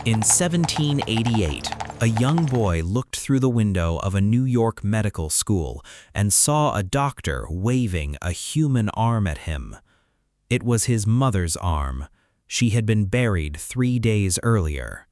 In 1788, a young boy looked through the window of a New York medical school and saw a doctor waving a human arm at him. It was his mother's arm. She had been buried 3 days earlier.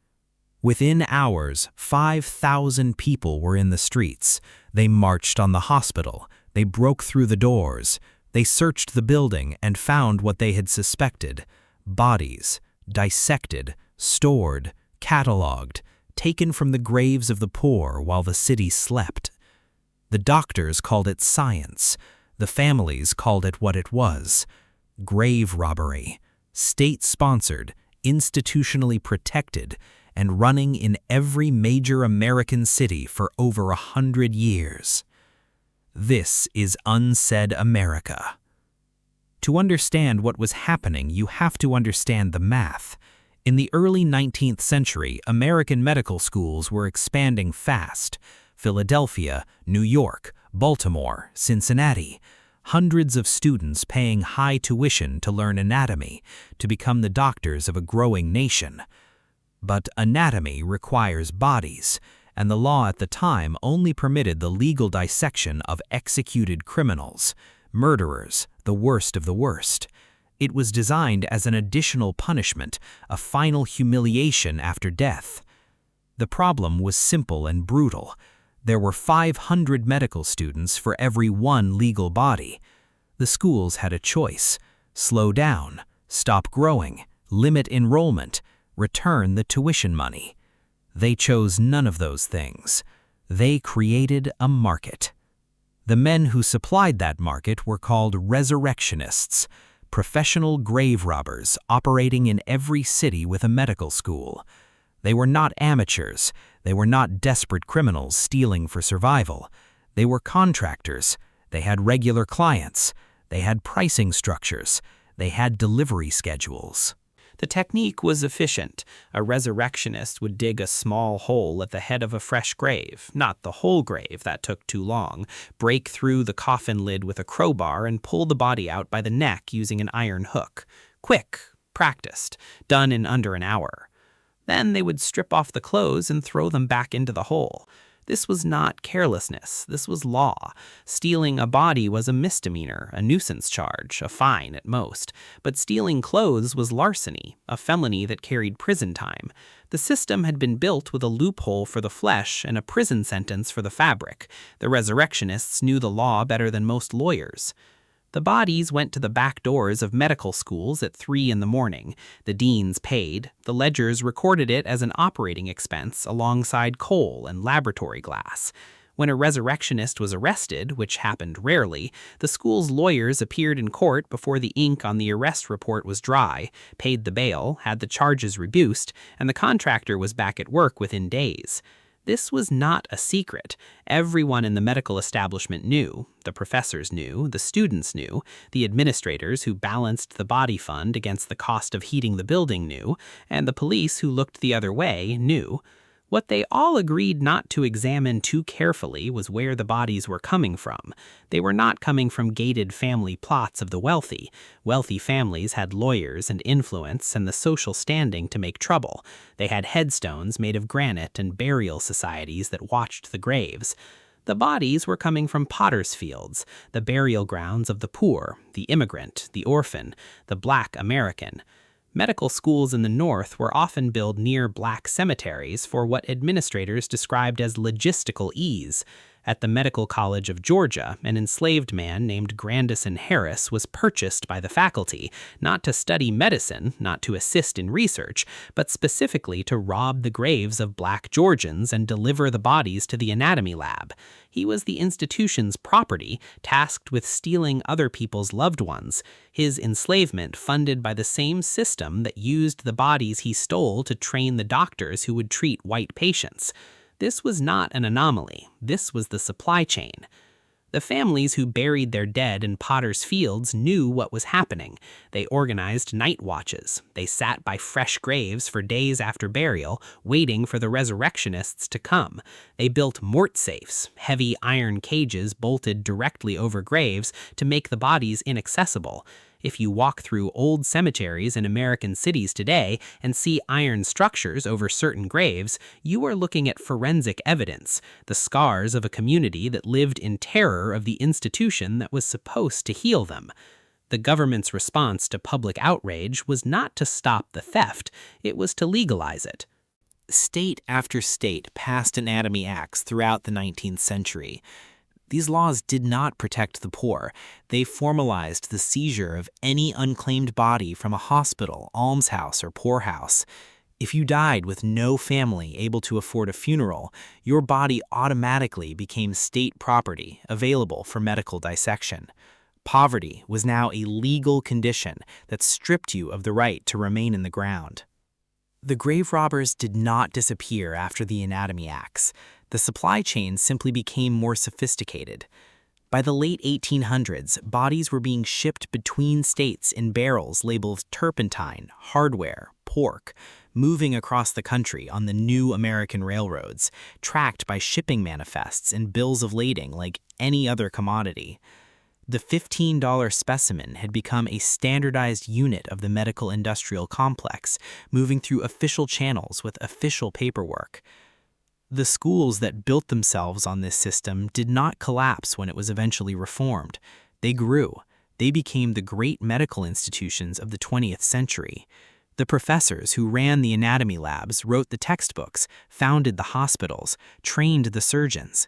Within hours, 5,000 people were in the streets. They marched on the hospital. They broke through the doors. They searched the building and found what they had suspected: bodies, dissected, stored, catalogued, taken from the graves of the poor while the city slept. The doctors called it science. The families called it what it was: grave robbery, state-sponsored, institutionally protected, and running in every major American city for over 100 years. This is Unsaid America. To understand what was happening, you have to understand the math. In the early 19th century, American medical schools were expanding fast. Philadelphia, New York, Baltimore, Cincinnati. Hundreds of students paying high tuition to learn anatomy, to become the doctors of a growing nation. But anatomy requires bodies, and the law at the time only permitted the legal dissection of executed criminals, murderers, the worst of the worst. It was designed as an additional punishment, a final humiliation after death. The problem was simple and brutal. There were 500 medical students for every one legal body. The schools had a choice: slow down, stop growing, limit enrollment, return the tuition money. They chose none of those things. They created a market. The men who supplied that market were called Resurrectionists, professional grave robbers operating in every city with a medical school. They were not amateurs. They were not desperate criminals stealing for survival. They were contractors. They had regular clients. They had pricing structures. They had delivery schedules. The technique was efficient. A resurrectionist would dig a small hole at the head of a fresh grave, not the whole grave, that took too long, break through the coffin lid with a crowbar and pull the body out by the neck using an iron hook. Quick, practiced, done in under an hour. Then they would strip off the clothes and throw them back into the hole. This was not carelessness. This was law. Stealing a body was a misdemeanor, a nuisance charge, a fine at most. But stealing clothes was larceny, a felony that carried prison time. The system had been built with a loophole for the flesh and a prison sentence for the fabric. The resurrectionists knew the law better than most lawyers. The bodies went to the back doors of medical schools at 3 in the morning. The deans paid. The ledgers recorded it as an operating expense alongside coal and laboratory glass. When a resurrectionist was arrested, which happened rarely, the school's lawyers appeared in court before the ink on the arrest report was dry, paid the bail, had the charges reduced, and the contractor was back at work within days. This was not a secret. Everyone in the medical establishment knew. The professors knew. The students knew. The administrators who balanced the body fund against the cost of heating the building knew. And the police who looked the other way knew. What they all agreed not to examine too carefully was where the bodies were coming from. They were not coming from gated family plots of the wealthy. Wealthy families had lawyers and influence and the social standing to make trouble. They had headstones made of granite and burial societies that watched the graves. The bodies were coming from potter's fields, the burial grounds of the poor, the immigrant, the orphan, the Black American. Medical schools in the North were often built near black cemeteries for what administrators described as logistical ease. At the Medical College of Georgia, an enslaved man named Grandison Harris was purchased by the faculty, not to study medicine, not to assist in research, but specifically to rob the graves of black Georgians and deliver the bodies to the anatomy lab. He was the institution's property, tasked with stealing other people's loved ones. His enslavement funded by the same system that used the bodies he stole to train the doctors who would treat white patients. This was not an anomaly. This was the supply chain. The families who buried their dead in Potter's Fields knew what was happening. They organized night watches. They sat by fresh graves for days after burial, waiting for the resurrectionists to come. They built mortsafes, heavy iron cages bolted directly over graves to make the bodies inaccessible. If you walk through old cemeteries in American cities today and see iron structures over certain graves, you are looking at forensic evidence, the scars of a community that lived in terror of the institution that was supposed to heal them. The government's response to public outrage was not to stop the theft, it was to legalize it. State after state passed anatomy acts throughout the 19th century. These laws did not protect the poor. They formalized the seizure of any unclaimed body from a hospital, almshouse, or poorhouse. If you died with no family able to afford a funeral, your body automatically became state property, available for medical dissection. Poverty was now a legal condition that stripped you of the right to remain in the ground. The grave robbers did not disappear after the Anatomy Acts. The supply chain simply became more sophisticated. By the late 1800s, bodies were being shipped between states in barrels labeled turpentine, hardware, pork, moving across the country on the new American railroads, tracked by shipping manifests and bills of lading like any other commodity. The $15 specimen had become a standardized unit of the medical industrial complex, moving through official channels with official paperwork. The schools that built themselves on this system did not collapse when it was eventually reformed. They grew. They became the great medical institutions of the 20th century. The professors who ran the anatomy labs wrote the textbooks, founded the hospitals, trained the surgeons.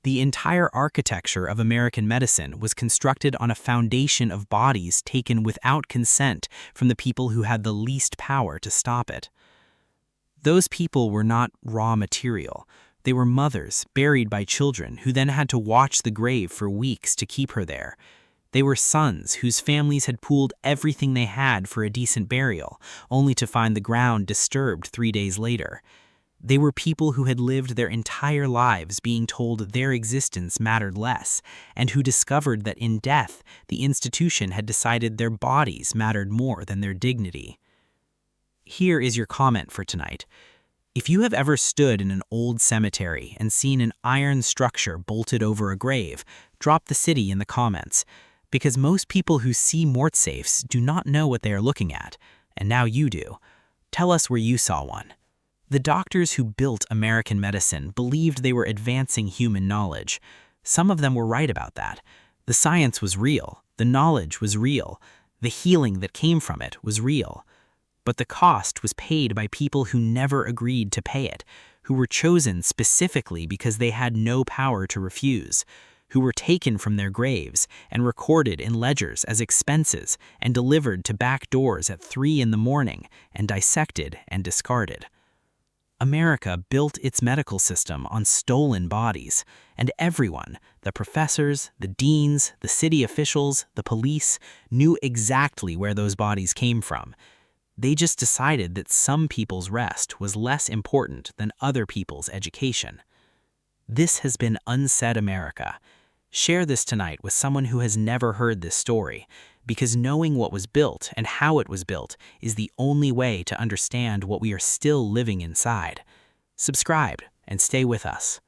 The entire architecture of American medicine was constructed on a foundation of bodies taken without consent from the people who had the least power to stop it. Those people were not raw material. They were mothers buried by children who then had to watch the grave for weeks to keep her there. They were sons whose families had pooled everything they had for a decent burial, only to find the ground disturbed 3 days later. They were people who had lived their entire lives being told their existence mattered less, and who discovered that in death, the institution had decided their bodies mattered more than their dignity. Here is your comment for tonight. If you have ever stood in an old cemetery and seen an iron structure bolted over a grave, drop the city in the comments, because most people who see mortsafes do not know what they are looking at, and now you do. Tell us where you saw one. The doctors who built American medicine believed they were advancing human knowledge. Some of them were right about that. The science was real, the knowledge was real, the healing that came from it was real. But the cost was paid by people who never agreed to pay it, who were chosen specifically because they had no power to refuse, who were taken from their graves and recorded in ledgers as expenses and delivered to back doors at 3 a.m. and dissected and discarded. America built its medical system on stolen bodies, and everyone, the professors, the deans, the city officials, the police, knew exactly where those bodies came from. They just decided that some people's rest was less important than other people's education. This has been Unsaid America. Share this tonight with someone who has never heard this story, because knowing what was built and how it was built is the only way to understand what we are still living inside. Subscribe and stay with us.